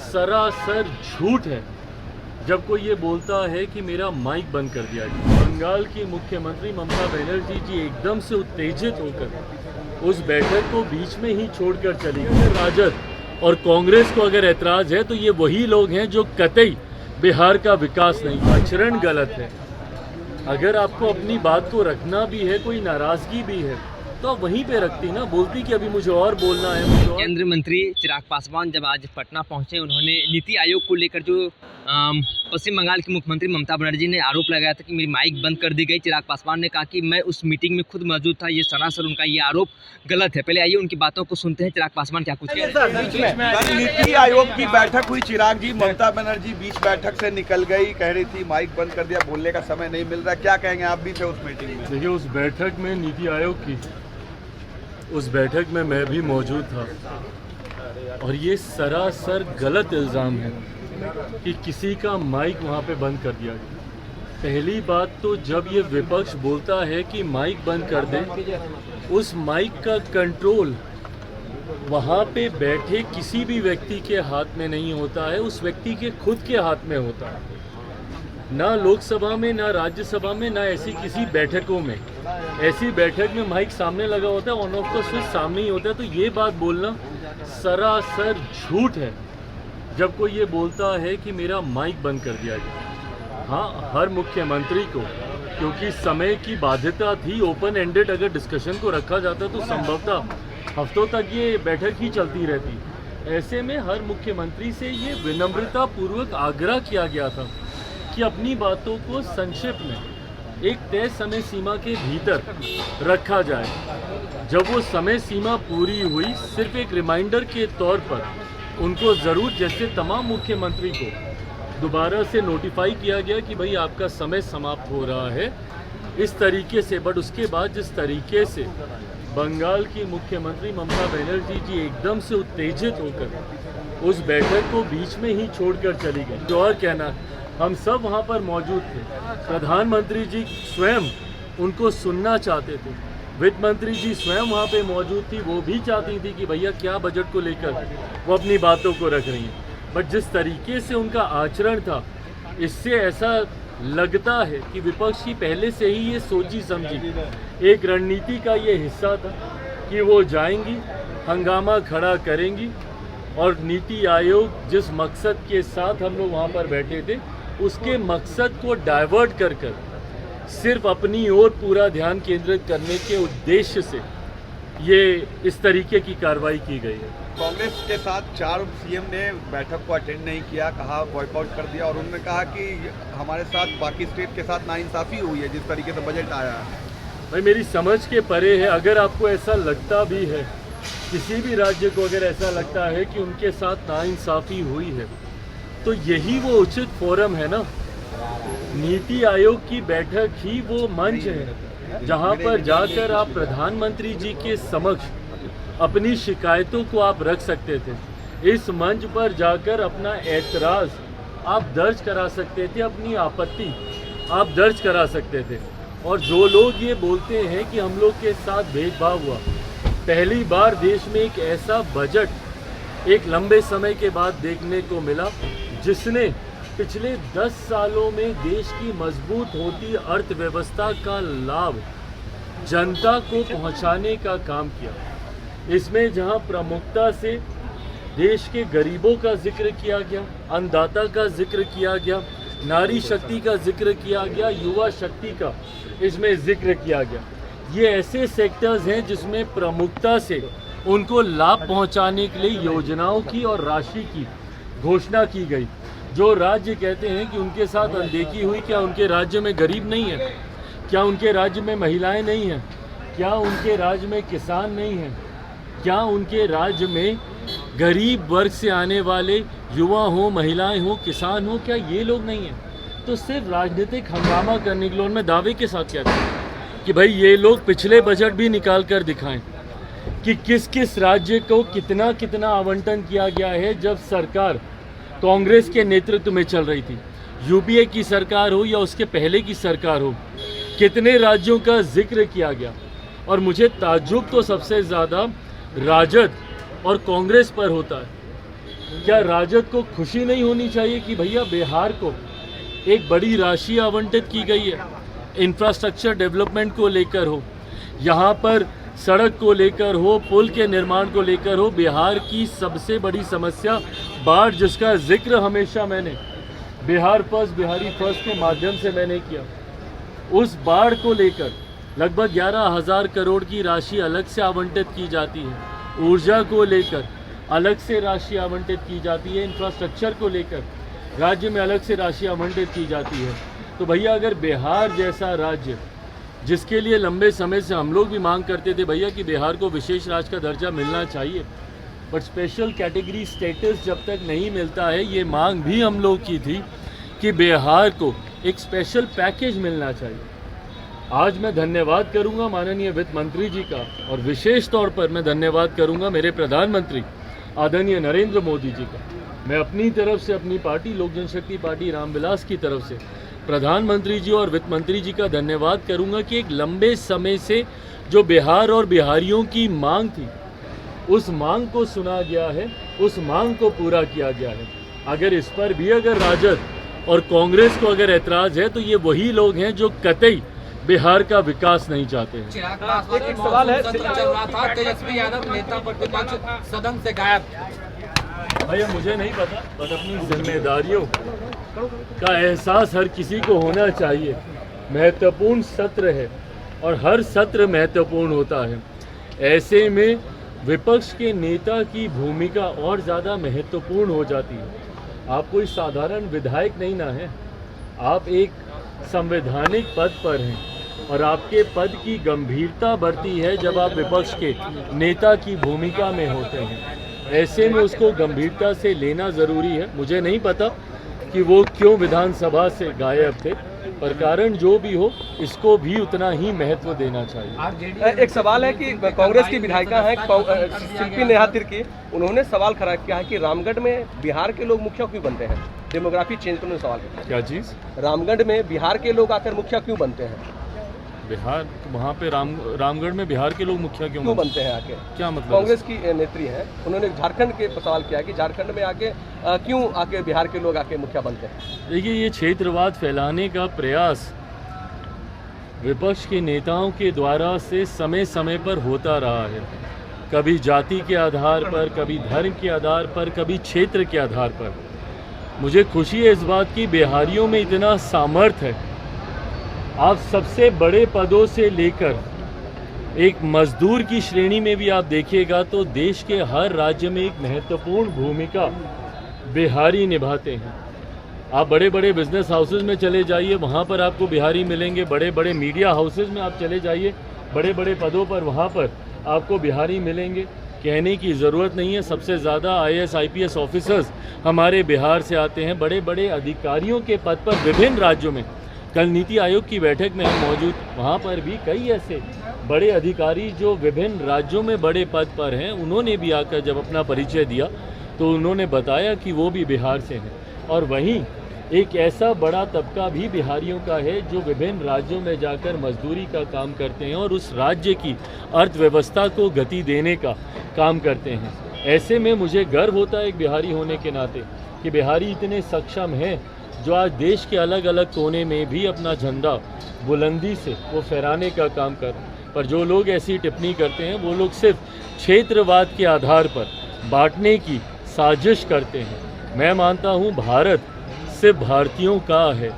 सरासर झूठ है जब कोई ये बोलता है कि मेरा माइक बंद कर दिया गया। बंगाल की मुख्यमंत्री ममता बनर्जी जी एकदम से उत्तेजित होकर उस बैठक को बीच में ही छोड़कर चली गई। राजद और कांग्रेस को अगर ऐतराज है तो ये वही लोग हैं जो कतई बिहार का विकास नहीं, आचरण गलत है। अगर आपको अपनी बात को रखना भी है, कोई नाराजगी भी है, तो आप वहीं पे रखती ना, बोलती कि अभी मुझे और बोलना है। केंद्रीय मंत्री चिराग पासवान जब आज पटना पहुंचे, उन्होंने नीति आयोग को लेकर जो पश्चिम बंगाल की मुख्यमंत्री ममता बनर्जी ने आरोप लगाया था कि मेरी माइक बंद कर दी गई। चिराग पासवान ने कहा कि मैं उस मीटिंग में खुद मौजूद था, ये सरासर उनका ये आरोप गलत है। पहले आइए उनकी बातों को सुनते हैं। चिराग पासवान क्या कुछ कह रहे हैं। नीति आयोग की बैठक हुई चिराग जी, ममता बनर्जी बीच बैठक से निकल गई, कह रही थी माइक बंद कर दिया, बोलने का समय नहीं मिल रहा, क्या कहेंगे? आप भी थे उस मीटिंग में। देखिए, उस बैठक में नीति आयोग की उस बैठक में मैं भी मौजूद था और ये सरासर गलत इल्ज़ाम है कि किसी का माइक वहाँ पे बंद कर दिया गया। पहली बात तो जब ये विपक्ष बोलता है कि माइक बंद कर दें, उस माइक का कंट्रोल वहाँ पे बैठे किसी भी व्यक्ति के हाथ में नहीं होता है, उस व्यक्ति के खुद के हाथ में होता है। ना लोकसभा में, ना राज्यसभा में, ना ऐसी किसी बैठकों में। ऐसी बैठक में माइक सामने लगा होता है, ऑन ऑफ का स्विच सामने ही होता है। तो ये बात बोलना सरासर झूठ है जब कोई ये बोलता है कि मेरा माइक बंद कर दिया गया। हाँ, हर मुख्यमंत्री को, क्योंकि समय की बाध्यता थी, ओपन एंडेड अगर डिस्कशन को रखा जाता तो संभवतः हफ्तों तक ये बैठक ही चलती रहती। ऐसे में हर मुख्यमंत्री से ये विनम्रतापूर्वक आग्रह किया गया था कि अपनी बातों को संक्षिप्त में एक तय समय सीमा के भीतर रखा जाए। जब वो समय सीमा पूरी हुई, सिर्फ एक रिमाइंडर के तौर पर उनको ज़रूर, जैसे तमाम मुख्यमंत्री को दोबारा से नोटिफाई किया गया कि भाई आपका समय समाप्त हो रहा है, इस तरीके से। बट उसके बाद जिस तरीके से बंगाल की मुख्यमंत्री ममता बनर्जी जी एकदम से उत्तेजित होकर उस बैठक को बीच में ही छोड़कर चली गई। जो और कहना, हम सब वहाँ पर मौजूद थे। प्रधानमंत्री जी स्वयं उनको सुनना चाहते थे, वित्त मंत्री जी स्वयं वहाँ पे मौजूद थी, वो भी चाहती थी कि भैया क्या बजट को लेकर वो अपनी बातों को रख रही हैं। बट जिस तरीके से उनका आचरण था, इससे ऐसा लगता है कि विपक्ष की पहले से ही ये सोची समझी एक रणनीति का ये हिस्सा था कि वो जाएंगी, हंगामा खड़ा करेंगी और नीति आयोग जिस मकसद के साथ हम लोग वहाँ पर बैठे थे, उसके मकसद को डाइवर्ट कर सिर्फ अपनी ओर पूरा ध्यान केंद्रित करने के उद्देश्य से ये इस तरीके की कार्रवाई की गई है। कांग्रेस के साथ 4 सीएम ने बैठक को अटेंड नहीं किया, कहा बॉयकॉट कर दिया, और उन्होंने कहा कि हमारे साथ बाकी स्टेट के साथ नाइंसाफ़ी हुई है जिस तरीके से बजट आया है। भाई, मेरी समझ के परे है। अगर आपको ऐसा लगता भी है, किसी भी राज्य को अगर ऐसा लगता है कि उनके साथ नाइंसाफ़ी हुई है, तो यही वो उचित फोरम है ना। नीति आयोग की बैठक ही वो मंच है जहां पर जाकर आप प्रधानमंत्री जी के समक्ष अपनी शिकायतों को आप रख सकते थे। इस मंच पर जाकर अपना ऐतराज़ आप दर्ज करा सकते थे, अपनी आपत्ति आप दर्ज करा सकते थे। और जो लोग ये बोलते हैं कि हम लोग के साथ भेदभाव हुआ, पहली बार देश में एक ऐसा बजट एक लंबे समय के बाद देखने को मिला जिसने पिछले 10 सालों में देश की मजबूत होती अर्थव्यवस्था का लाभ जनता को पहुंचाने का काम किया। इसमें जहां प्रमुखता से देश के गरीबों का जिक्र किया गया, अन्नदाता का जिक्र किया गया, नारी शक्ति का जिक्र किया गया, युवा शक्ति का इसमें जिक्र किया गया। ये ऐसे सेक्टर्स हैं जिसमें प्रमुखता से उनको लाभ पहुंचाने के लिए योजनाओं की और राशि की घोषणा की गई। जो राज्य कहते हैं कि उनके साथ अनदेखी हुई, क्या उनके राज्य में गरीब नहीं है? क्या उनके राज्य में महिलाएं नहीं हैं? क्या उनके राज्य में किसान नहीं हैं? क्या उनके राज्य में गरीब वर्ग से आने वाले युवा हों, महिलाएं हों, किसान हों, क्या ये लोग नहीं हैं? तो सिर्फ राजनीतिक हंगामा करने के लिए उनमें दावे के साथ कहते हैं कि भाई ये लोग पिछले बजट भी निकाल कर दिखाएं कि किस किस राज्य को कितना कितना आवंटन किया गया है जब सरकार कांग्रेस के नेतृत्व में चल रही थी। यूपीए की सरकार हो या उसके पहले की सरकार हो, कितने राज्यों का जिक्र किया गया। और मुझे ताज्जुब तो सबसे ज़्यादा राजद और कांग्रेस पर होता है। क्या राजद को खुशी नहीं होनी चाहिए कि भैया बिहार को एक बड़ी राशि आवंटित की गई है, इंफ्रास्ट्रक्चर डेवलपमेंट को लेकर हो, यहाँ पर सड़क को लेकर हो, पुल के निर्माण को लेकर हो। बिहार की सबसे बड़ी समस्या बाढ़, जिसका जिक्र हमेशा मैंने बिहार फर्स्ट, बिहारी फर्स्ट के माध्यम से मैंने किया, उस बाढ़ को लेकर लगभग 11,000 करोड़ की राशि अलग से आवंटित की जाती है। ऊर्जा को लेकर अलग से राशि आवंटित की जाती है। इंफ्रास्ट्रक्चर को लेकर राज्य में अलग से राशि आवंटित की जाती है। तो भैया अगर बिहार जैसा राज्य, जिसके लिए लंबे समय से हम लोग भी मांग करते थे भैया कि बिहार को विशेष राज्य का दर्जा मिलना चाहिए, बट स्पेशल कैटेगरी स्टेटस जब तक नहीं मिलता है, ये मांग भी हम लोग की थी कि बिहार को एक स्पेशल पैकेज मिलना चाहिए। आज मैं धन्यवाद करूंगा माननीय वित्त मंत्री जी का, और विशेष तौर पर मैं धन्यवाद करूंगा मेरे प्रधानमंत्री आदरणीय नरेंद्र मोदी जी का। मैं अपनी तरफ से, अपनी पार्टी लोक जनशक्ति पार्टी रामविलास की तरफ से प्रधानमंत्री जी और वित्त मंत्री जी का धन्यवाद करूंगा कि एक लंबे समय से जो बिहार और बिहारियों की मांग थी, उस मांग को सुना गया है, उस मांग को पूरा किया गया है। अगर इस पर भी अगर राजद और कांग्रेस को अगर ऐतराज है, तो ये वही लोग हैं जो कतई बिहार का विकास नहीं चाहते हैं। चिराग पासवान एक सवाल है, चल रहा था, तेजस्वी यादव नेता प्रतिपक्ष सदन से गायब। भैया मुझे नहीं पता, बस अपनी जिम्मेदारियों का एहसास हर किसी को होना चाहिए। महत्वपूर्ण सत्र है और हर सत्र महत्वपूर्ण होता है। ऐसे में विपक्ष के नेता की भूमिका और ज़्यादा महत्वपूर्ण हो जाती है। आप कोई साधारण विधायक नहीं ना है, आप एक संवैधानिक पद पर हैं, और आपके पद की गंभीरता बढ़ती है जब आप विपक्ष के नेता की भूमिका में होते हैं। ऐसे में उसको गंभीरता से लेना ज़रूरी है। मुझे नहीं पता कि वो क्यों विधानसभा से गायब थे, पर कारण जो भी हो, इसको भी उतना ही महत्व देना चाहिए। एक सवाल है कि कांग्रेस की विधायिका है शिल्पी नेहा तिर्की, उन्होंने सवाल खड़ा किया है कि रामगढ़ में बिहार के लोग मुखिया क्यों बनते हैं? डेमोग्राफी चेंज करने सवाल किया। क्या चीज़? रामगढ़ में बिहार के लोग आकर मुखिया क्यों बनते हैं? बिहार, वहाँ पे रामगढ़ में बिहार के लोग मुखिया क्यों बनते हैं आके? क्या मतलब? कांग्रेस की नेत्री है, उन्होंने झारखंड के सवाल किया कि झारखंड में आके क्यों आके बिहार के लोग आके मुखिया बनते हैं? देखिए, ये क्षेत्रवाद फैलाने का प्रयास विपक्ष के नेताओं के द्वारा से समय समय पर होता रहा है। कभी जाति के आधार पर, कभी धर्म के आधार पर, कभी क्षेत्र के आधार पर। मुझे खुशी है इस बात की, बिहारियों में इतना सामर्थ्य है। आप सबसे बड़े पदों से लेकर एक मजदूर की श्रेणी में भी आप देखिएगा तो देश के हर राज्य में एक महत्वपूर्ण भूमिका बिहारी निभाते हैं। आप बड़े बड़े बिजनेस हाउसेज में चले जाइए, वहाँ पर आपको बिहारी मिलेंगे। बड़े बड़े मीडिया हाउसेज में आप चले जाइए, बड़े बड़े पदों पर वहाँ पर आपको बिहारी मिलेंगे। कहने की ज़रूरत नहीं है, सबसे ज़्यादा IAS IPS ऑफिसर्स हमारे बिहार से आते हैं। बड़े बड़े अधिकारियों के पद पर विभिन्न राज्यों में, कल नीति आयोग की बैठक में हम मौजूद, वहाँ पर भी कई ऐसे बड़े अधिकारी जो विभिन्न राज्यों में बड़े पद पर हैं, उन्होंने भी आकर जब अपना परिचय दिया तो उन्होंने बताया कि वो भी बिहार से हैं। और वहीं एक ऐसा बड़ा तबका भी बिहारियों का है जो विभिन्न राज्यों में जाकर मजदूरी का काम करते हैं और उस राज्य की अर्थव्यवस्था को गति देने का काम करते हैं। ऐसे में मुझे गर्व होता है एक बिहारी होने के नाते कि बिहारी इतने सक्षम हैं जो आज देश के अलग अलग कोने में भी अपना झंडा बुलंदी से वो फहराने का काम कर रहे हैं। पर जो लोग ऐसी टिप्पणी करते हैं वो लोग सिर्फ क्षेत्रवाद के आधार पर बांटने की साजिश करते हैं। मैं मानता हूँ भारत सिर्फ भारतीयों का है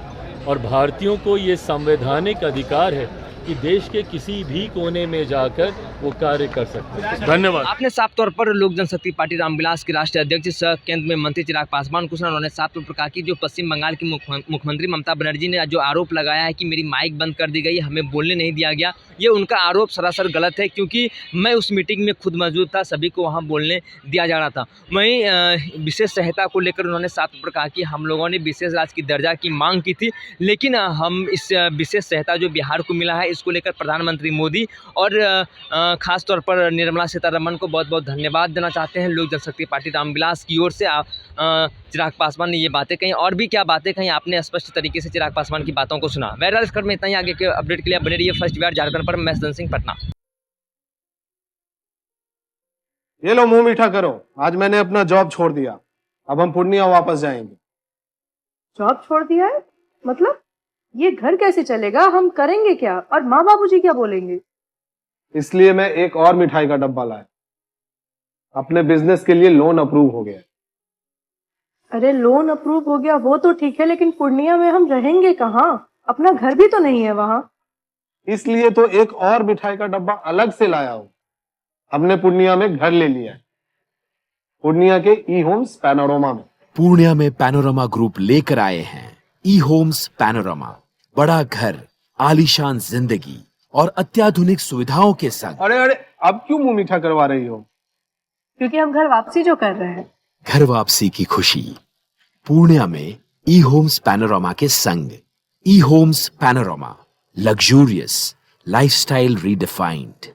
और भारतीयों को ये संवैधानिक अधिकार है कि देश के किसी भी कोने में जाकर वो कार्य कर सकते हैं। धन्यवाद। आपने साफ तौर पर लोक जनशक्ति पार्टी रामविलास के राष्ट्रीय अध्यक्ष सह केंद्र में मंत्री चिराग पासवान को सुना। उन्होंने साफ तौर पर कहा कि जो पश्चिम बंगाल की मुख्यमंत्री ममता बनर्जी ने जो आरोप लगाया है कि मेरी माइक बंद कर दी गई, हमें बोलने नहीं दिया गया, ये उनका आरोप सरासर गलत है, क्योंकि मैं उस मीटिंग में खुद मौजूद था, सभी को वहाँ बोलने दिया जा रहा था। वहीं विशेष सहायता को लेकर उन्होंने साफ तौर पर कहा कि हम लोगों ने विशेष राज्य की दर्जा की मांग की थी, लेकिन हम इस विशेष सहायता जो बिहार को मिला है इसको लेकर प्रधानमंत्री मोदी और खास तौर पर निर्मला सीतारमण को बहुत बहुत धन्यवाद देना चाहते हैं। लोक जनशक्ति पार्टी रामविलास की ओर से चिराग पासवान ने ये बातें कहीं, और भी क्या बातें कहीं, आपने स्पष्ट तरीके से चिराग पासवान की बातों को सुना। बहरहाल इस खबर में इतना ही। आगे के अपडेट के लिए बने रहिए फर्स्ट बिहार झारखंड पर। मैं सदन सिंह, पटना। ये लो मुंह मीठा करो, आज मैंने अपना जॉब छोड़ दिया। अब हम पूर्णिया वापस जाएंगे। जॉब छोड़ दिया है? मतलब ये घर कैसे चलेगा? हम करेंगे क्या? और माँ बाबूजी क्या बोलेंगे? इसलिए मैं एक और मिठाई का डब्बा लाया। अपने बिजनेस के लिए लोन अप्रूव हो गया। अरे लोन अप्रूव हो गया वो तो ठीक है, लेकिन पूर्णिया में हम रहेंगे कहाँ? अपना घर भी तो नहीं है वहाँ। इसलिए तो एक और मिठाई का डब्बा अलग से लाया हूं। हमने पूर्णिया में घर ले लिया है, पूर्णिया के ई होम्स पैनोरमा में। पूर्णिया में पैनोरमा ग्रुप लेकर आए हैं ई होम्स पैनोरमा। बड़ा घर, आलीशान जिंदगी और अत्याधुनिक सुविधाओं के संग। अरे अरे, अब क्यों मुंह मीठा करवा रही हो? क्योंकि हम घर वापसी जो कर रहे हैं। घर वापसी की खुशी पूर्णिया में ई होम्स पैनोरमा के संग। E Homes Panorama, luxurious lifestyle redefined.